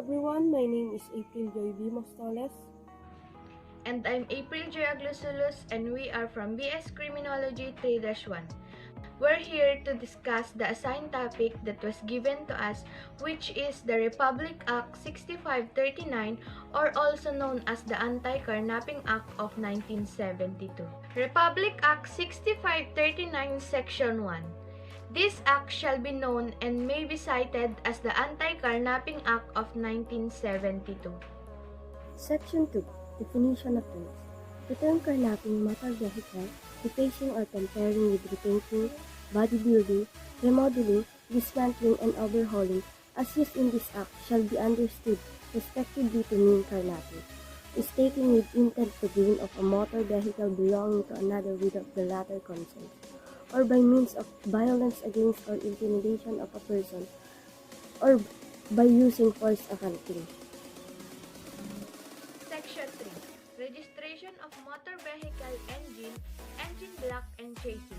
everyone, my name is April Joy B. Mostoles. And I'm April J. Aglusolos, and we are from BS Criminology 3-1. We're here to discuss the assigned topic that was given to us, which is the Republic Act 6539, or also known as the Anti-Carnapping Act of 1972. Republic Act 6539, Section 1. This act shall be known and may be cited as the Anti-Carnapping Act of 1972. Section 2. Definition of terms. The term carnapping motor vehicle, defacing or tampering with repainting, bodybuilding, remodeling, dismantling, and overhauling, as used in this act, shall be understood respectively to mean carnapping, is taking with intent to gain of a motor vehicle belonging to another without the latter consent, or by means of violence against or intimidation of a person, or by using force of anything. Section 3. Registration of motor vehicle engine, engine block, and chassis.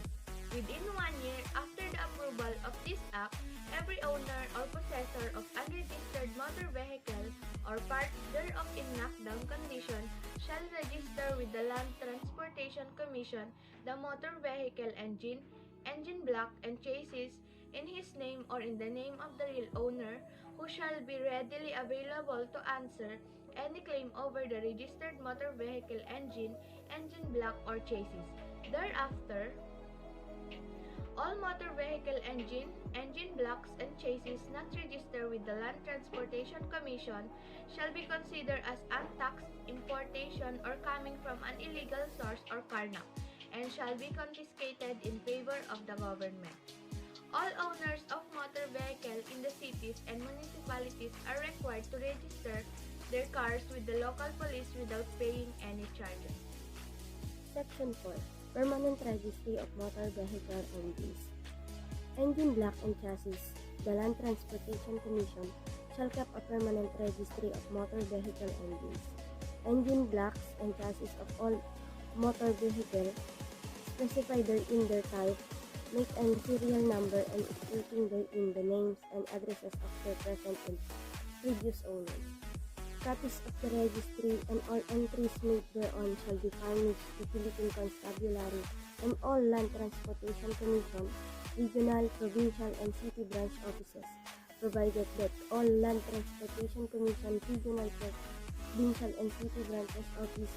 Within 1 year after the approval of this act, every owner or possessor of unregistered motor vehicle or parts thereof in knockdown condition shall register with the Land Transportation Commission the motor vehicle engine, engine block, and chassis in his name or in the name of the real owner, who shall be readily available to answer any claim over the registered motor vehicle engine, engine block, or chassis. Thereafter, all motor vehicle engine, engine blocks, and chassis not registered with the Land Transportation Commission shall be considered as untaxed importation or coming from an illegal source or carnap, and shall be confiscated in favor of the government. All owners of motor vehicle in the cities and municipalities are required to register their cars with the local police without paying any charges. Section 4. Permanent Registry of Motor Vehicle Engines. Engine block and chassis. The Land Transportation Commission shall keep a permanent registry of motor vehicle engines. Engine blocks and chassis of all motor vehicles specify therein their type, make and serial number, and stating therein the names and addresses of their present and previous owners. Copies of the registry and all entries made thereon shall be furnished to Philippine Constabulary and all Land Transportation Commission, regional, provincial, and city branch offices, provided that all Land Transportation Commission, regional, provincial, and city branches office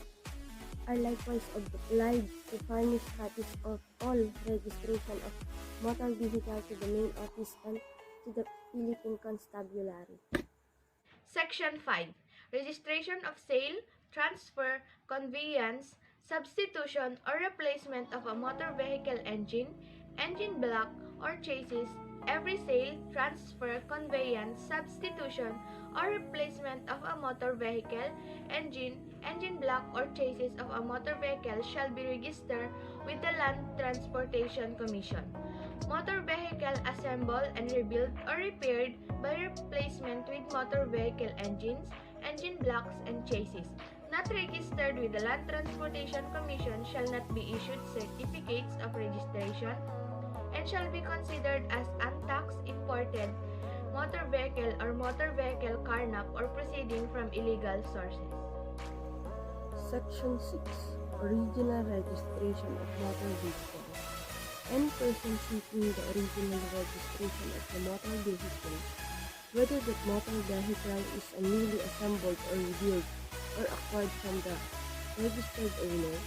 are likewise obliged to furnish copies of all registration of motor vehicle to the main office and to the Philippine Constabulary. Section 5. Registration of sale, transfer, conveyance, substitution, or replacement of a motor vehicle engine, engine block, or chassis. Every sale, transfer, conveyance, substitution, or replacement of a motor vehicle, engine, engine block, or chassis of a motor vehicle shall be registered with the Land Transportation Commission. Motor vehicle assembled and rebuilt or repaired by replacement with motor vehicle engines, engine blocks, and chassis not registered with the Land Transportation Commission shall not be issued certificates of registration and shall be considered as untaxed imported motor vehicle or motor vehicle carnap or proceeding from illegal sources. Section 6. Original Registration of Motor Vehicle. Any person seeking the original registration of the motor vehicle, whether that motor vehicle is a newly assembled or rebuilt or acquired from the registered owner,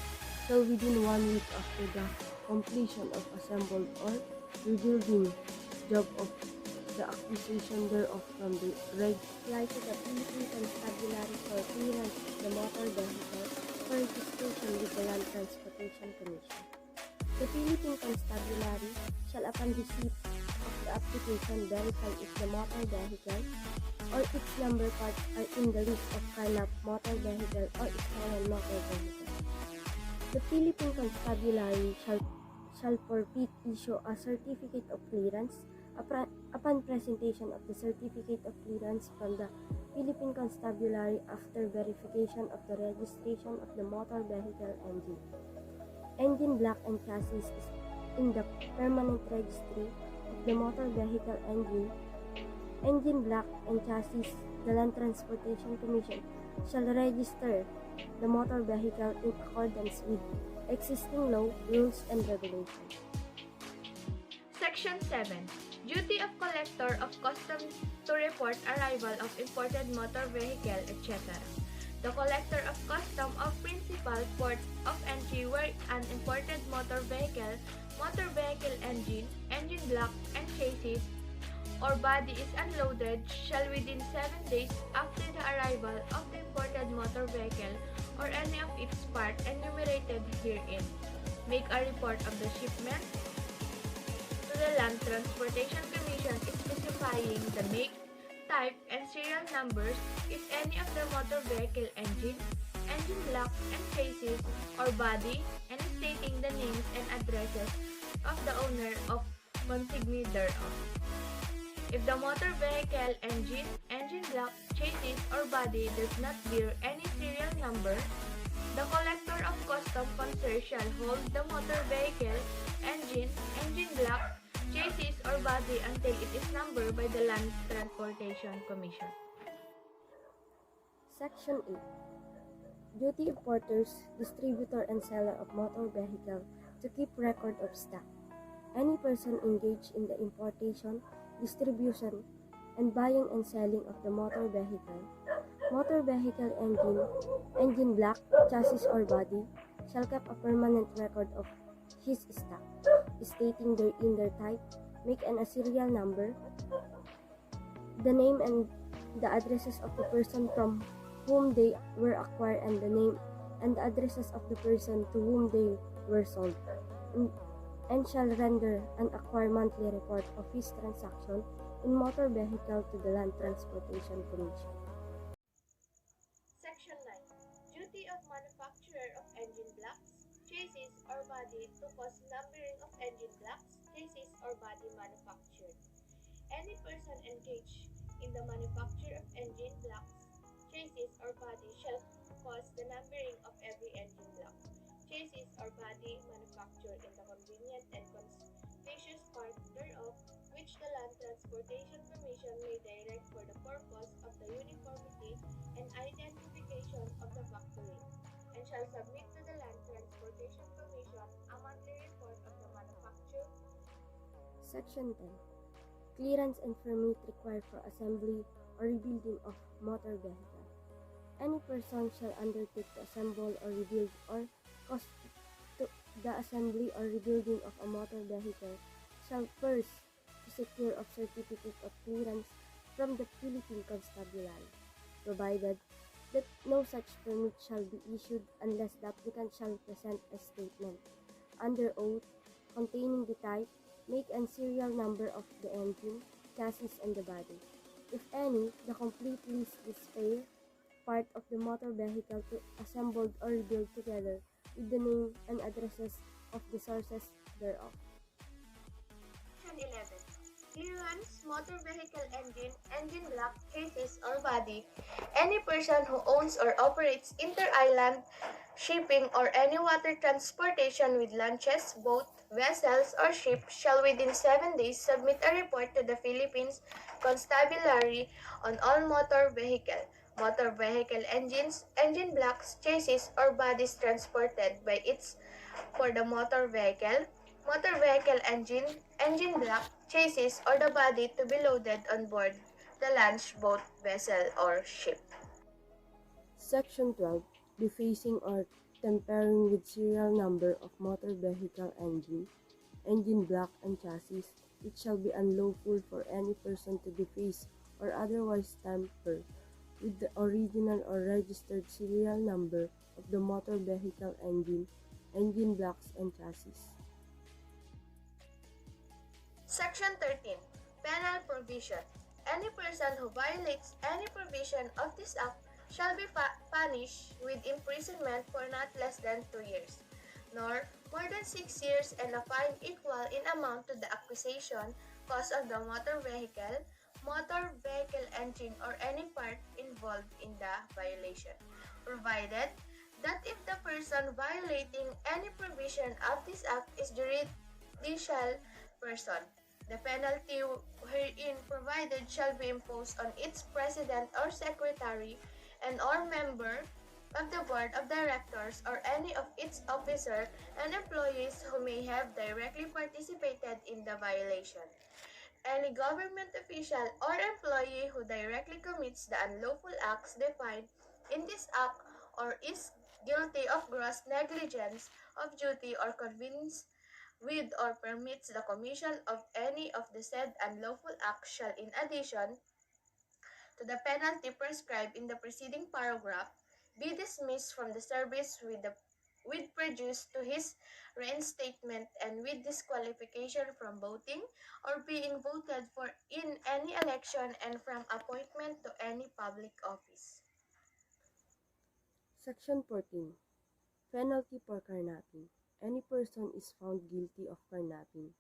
shall within 1 week after the completion of assembled or rebuilding job of the acquisition thereof from the apply to the Philippine Constabulary for clearance of the motor vehicle for registration with the Land Transportation Commission. The Philippine Constabulary shall upon receipt of the application verify if the motor vehicle or its number parts are in the list of carnap motor vehicle or stolen motor vehicle. The Philippine Constabulary shall forthwith issue a certificate of clearance upon presentation of the certificate of clearance from the Philippine Constabulary after verification of the registration of the motor vehicle engine. Engine block and chassis is in the permanent registry of the motor vehicle engine, engine block and chassis the Land Transportation Commission shall register the motor vehicle in accordance with existing law, rules, and regulations. Section 7. Duty of collector of customs to report arrival of imported motor vehicle, etc. The collector of custom of principal port of entry where an imported motor vehicle engine, engine block, and chassis or body is unloaded shall within 7 days after the arrival of the imported motor vehicle or any of its part enumerated herein make a report of the shipment to the Land Transportation Commission specifying the make, type, and serial numbers if any of the motor vehicle engine, engine block, and chassis or body, and stating the names and addresses of the owner of consignee thereof. If the motor vehicle engine, engine block, chassis, or body does not bear any serial number, the collector of custom concern shall hold the motor vehicle, engine, engine block, chassis, or body until it is numbered by the Land Transportation Commission. Section 8. Duty importers, distributor, and seller of motor vehicle to keep record of stock. Any person engaged in the importation, distribution, and buying and selling of the motor vehicle engine, engine block, chassis, or body, shall keep a permanent record of his stock, stating therein their type, make, and a serial number, the name and the addresses of the person from whom they were acquired, and the name and the addresses of the person to whom they were sold, and shall render and acquire monthly report of his transaction in motor vehicle to the Land Transportation Commission. Section 9. Duty of manufacturer of engine blocks, chassis, or body to cause numbering of engine blocks, chassis, or body manufactured. Any person engaged in the manufacture of engine blocks, chassis, or body shall cause the numbering of every engine block, chassis, or body manufactured in the convenient and conspicuous part thereof, which the Land Transportation Commission may direct for the purpose of the uniformity and identification of the factory, and shall submit to the Land Transportation Commission a monthly report of the manufacture. Section 10. Clearance and permit required for assembly or rebuilding of motor vehicle. Any person shall undertake to assemble or rebuild or cause to the assembly or rebuilding of a motor vehicle shall first to secure of certificate of clearance from the Philippine Constabulary, provided that no such permit shall be issued unless the applicant shall present a statement under oath containing the type, make, and serial number of the engine, chassis, and the body. If any, the complete list is spare part of the motor vehicle to assembled or rebuilt together with the name and addresses of the sources thereof. Section 11. Clearance, motor vehicle engine, engine block, chassis, or body. Any person who owns or operates inter-island shipping or any water transportation with launches, boat, vessels, or ship shall within 7 days submit a report to the Philippines Constabulary on all motor vehicle engines, engine blocks, chassis, or bodies transported by its for the motor vehicle engine, engine block, chassis, or the body to be loaded on board the launch, boat, vessel, or ship. Section 12. Defacing or tampering with serial number of motor vehicle engine, engine block, and chassis. It shall be unlawful for any person to deface or otherwise tamper with the original or registered serial number of the motor vehicle engine, engine blocks, and chassis. Section 13. Penal provision. Any person who violates any provision of this act shall be punished with imprisonment for not less than 2 years, nor more than 6 years, and a fine equal in amount to the acquisition cost of the motor vehicle engine, or any part involved in the violation, provided that if the person violating any provision of this act is judicial person, The penalty herein provided shall be imposed on its president or secretary and or member of the board of directors or any of its officers and employees who may have directly participated in the violation. Any government official or employee who directly commits the unlawful acts defined in this act or is guilty of gross negligence of duty or convenes with or permits the commission of any of the said unlawful acts shall, in addition to the penalty prescribed in the preceding paragraph, be dismissed from the service with prejudice to his reinstatement and with disqualification from voting or being voted for in any election and from appointment to any public office. Section 14. Penalty for carnapping. Any person is found guilty of carnapping,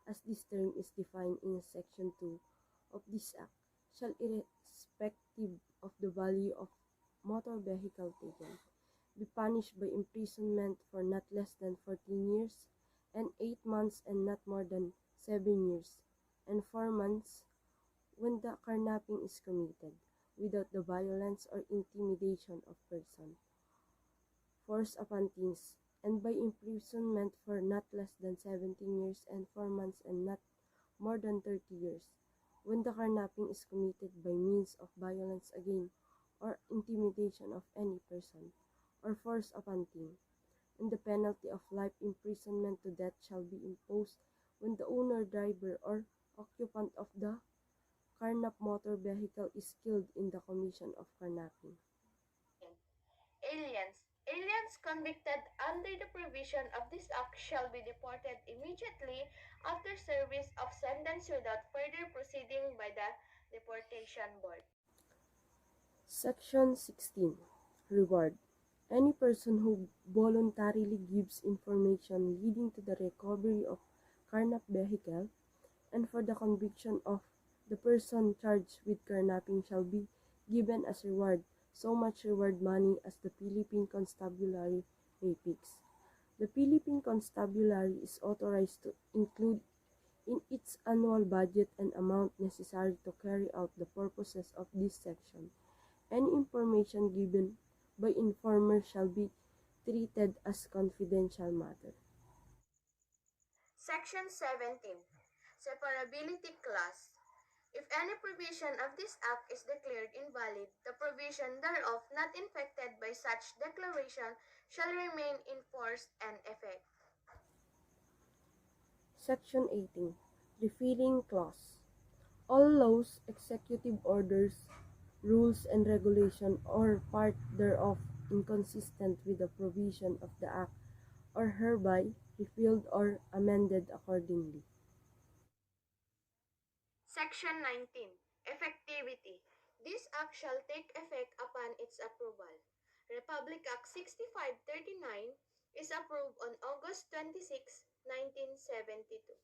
as this term is defined in Section 2 of this Act, shall, irrespective of the value of motor vehicle taken, be punished by imprisonment for not less than 14 years, and 8 months and not more than 7 years, and 4 months when the carnapping is committed, without the violence or intimidation of person, force upon teens, and by imprisonment for not less than 17 years and 4 months and not more than 30 years, when the carnapping is committed by means of violence against or intimidation of any person, or force upon teen, and the penalty of life imprisonment to death shall be imposed when the owner, driver, or occupant of the carnap motor vehicle is killed in the commission of carnapping. Aliens. Aliens convicted under the provision of this act shall be deported immediately after service of sentence without further proceeding by the deportation board. Section 16. Reward. Any person who voluntarily gives information leading to the recovery of carnap vehicle and for the conviction of the person charged with carnapping shall be given as reward so much reward money as the Philippine Constabulary may fix. The Philippine Constabulary is authorized to include in its annual budget an amount necessary to carry out the purposes of this section. Any information given by informer shall be treated as confidential matter. Section 17. Separability Clause. If any provision of this act is declared invalid, the provision thereof not infected by such declaration shall remain in force and effect. Section 18. Repealing Clause. All laws, executive orders, rules, and regulations or part thereof inconsistent with the provision of the Act are hereby repealed or amended accordingly. Section 19. Effectivity. This act shall take effect upon its approval. Republic Act 6539 is approved on August 26, 1972.